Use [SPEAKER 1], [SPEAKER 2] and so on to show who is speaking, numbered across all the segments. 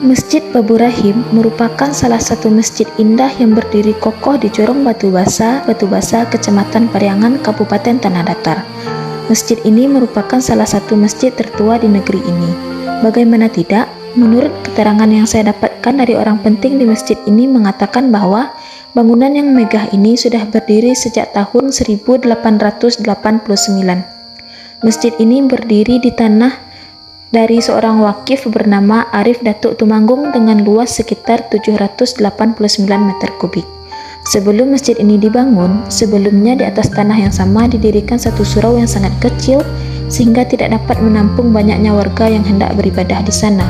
[SPEAKER 1] Masjid Babu Rahim merupakan salah satu masjid indah yang berdiri kokoh di Corong Batu Basa, Kecamatan Pariangan, Kabupaten Tanah Datar. Masjid ini merupakan salah satu masjid tertua di negeri ini. Bagaimana tidak, menurut keterangan yang saya dapatkan dari orang penting di masjid ini mengatakan bahwa bangunan yang megah ini sudah berdiri sejak tahun 1889. Masjid ini berdiri di tanah dari seorang wakif bernama Arif Datuk Tumanggung dengan luas sekitar 789 meter kubik. Sebelum masjid ini dibangun, sebelumnya di atas tanah yang sama didirikan satu surau yang sangat kecil sehingga tidak dapat menampung banyaknya warga yang hendak beribadah di sana.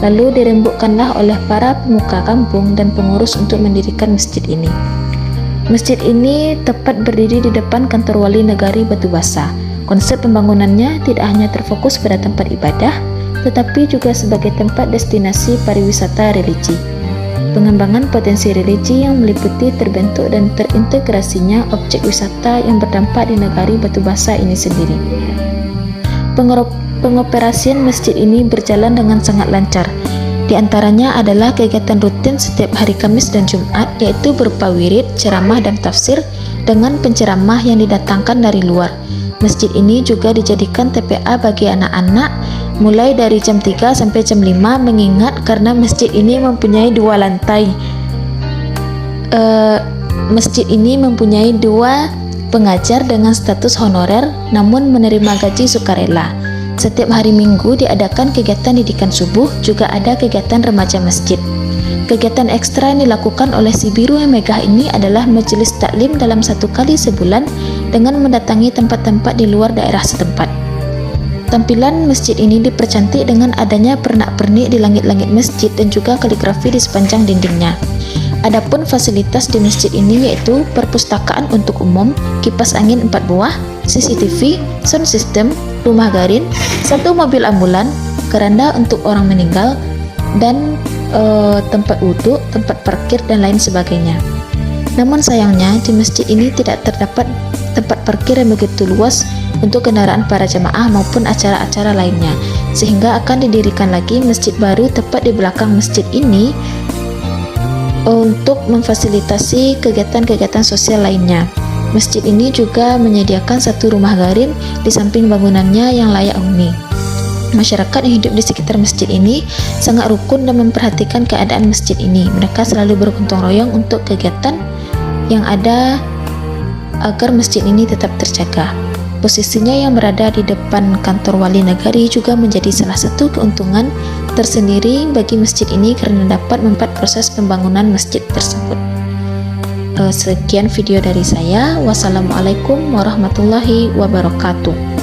[SPEAKER 1] Lalu dirembukkanlah oleh para pemuka kampung dan pengurus untuk mendirikan masjid ini. Masjid ini tepat berdiri di depan kantor wali negari Batu Basa. Konsep pembangunannya tidak hanya terfokus pada tempat ibadah, tetapi juga sebagai tempat destinasi pariwisata religi. Pengembangan potensi religi yang meliputi terbentuk dan terintegrasinya objek wisata yang berdampak di negari Batu Basa ini sendiri. Pengoperasian masjid ini berjalan dengan sangat lancar. Di antaranya adalah kegiatan rutin setiap hari Kamis dan Jumat, yaitu berupa wirid, ceramah, dan tafsir dengan penceramah yang didatangkan dari luar. Masjid ini juga dijadikan TPA bagi anak-anak mulai dari jam 3 sampai jam 5, mengingat karena masjid ini mempunyai dua lantai. Masjid ini mempunyai dua pengajar dengan status honorer namun menerima gaji sukarela. Setiap hari Minggu diadakan kegiatan didikan subuh, juga ada kegiatan remaja masjid. Kegiatan ekstra yang dilakukan oleh si biru yang megah ini adalah majelis taklim dalam 1 kali sebulan dengan mendatangi tempat-tempat di luar daerah setempat. Tampilan masjid ini dipercantik dengan adanya pernak-pernik di langit-langit masjid dan juga kaligrafi di sepanjang dindingnya. Adapun fasilitas di masjid ini yaitu perpustakaan untuk umum, kipas angin 4 buah, CCTV, sound system, rumah garin, 1 mobil ambulan, keranda untuk orang meninggal, dan tempat wudhu, tempat parkir, dan lain sebagainya. Namun sayangnya di masjid ini tidak terdapat tempat parkir yang begitu luas untuk kendaraan para jemaah maupun acara-acara lainnya, sehingga akan didirikan lagi masjid baru tepat di belakang masjid ini untuk memfasilitasi kegiatan-kegiatan sosial lainnya. Masjid ini juga menyediakan 1 rumah garin di samping bangunannya yang layak huni. Masyarakat yang hidup di sekitar masjid ini sangat rukun dan memperhatikan keadaan masjid ini. Mereka selalu bergotong royong untuk kegiatan yang ada agar masjid ini tetap terjaga. Posisinya yang berada di depan kantor wali negari juga menjadi salah satu keuntungan tersendiri bagi masjid ini karena dapat mempercepat proses pembangunan masjid tersebut. Sekian video dari saya. Wassalamualaikum warahmatullahi wabarakatuh.